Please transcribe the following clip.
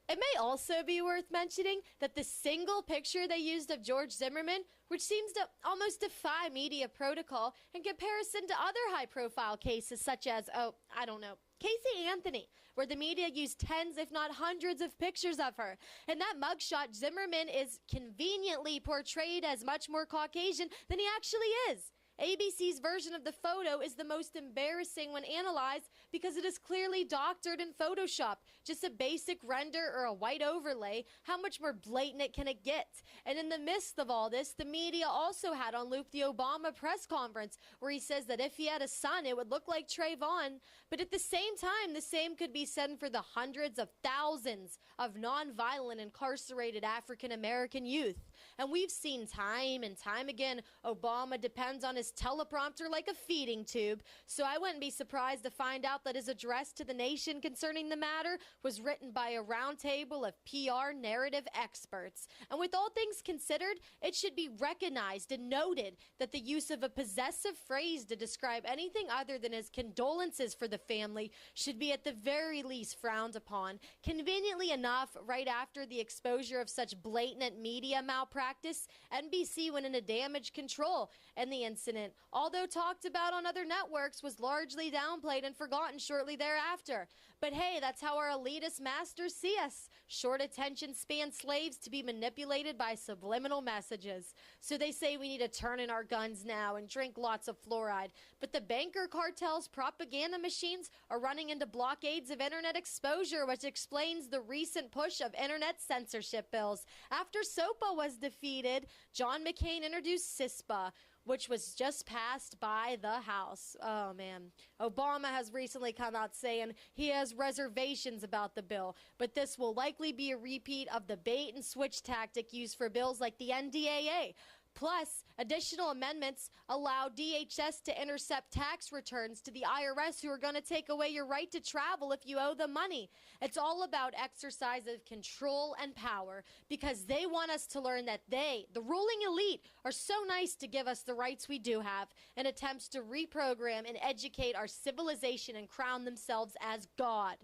It may also be worth mentioning that the single picture they used of George Zimmerman, which seems to almost defy media protocol in comparison to other high-profile cases such as, Casey Anthony, where the media used tens, if not hundreds, of pictures of her. In that mugshot, Zimmerman is conveniently portrayed as much more Caucasian than he actually is. ABC's version of the photo is the most embarrassing when analyzed because it is clearly doctored in Photoshop. Just a basic render or a white overlay, how much more blatant can it get? And in the midst of all this, the media also had on loop the Obama press conference where he says that if he had a son, it would look like Trayvon. But at the same time, the same could be said for the hundreds of thousands of nonviolent incarcerated African American youth. And we've seen time and time again, Obama depends on his teleprompter like a feeding tube, so I wouldn't be surprised to find out that his address to the nation concerning the matter was written by a roundtable of PR narrative experts. And with all things considered, it should be recognized and noted that the use of a possessive phrase to describe anything other than his condolences for the family should be at the very least frowned upon. Conveniently enough, right after the exposure of such blatant media malpractice, NBC went into damage control, and the incident, although talked about on other networks, was largely downplayed and forgotten shortly thereafter. But hey, that's how our elitist masters see us. Short attention span slaves to be manipulated by subliminal messages. So they say we need to turn in our guns now and drink lots of fluoride. But the banker cartel's propaganda machines are running into blockades of internet exposure, which explains the recent push of internet censorship bills. After SOPA was defeated, John McCain introduced CISPA, which was just passed by the House. Oh, man. Obama has recently come out saying he has reservations about the bill, but this will likely be a repeat of the bait and switch tactic used for bills like the NDAA. Plus, additional amendments allow DHS to intercept tax returns to the IRS, who are going to take away your right to travel if you owe them money. It's all about exercise of control and power, because they want us to learn that they, the ruling elite, are so nice to give us the rights we do have in attempts to reprogram and educate our civilization and crown themselves as God.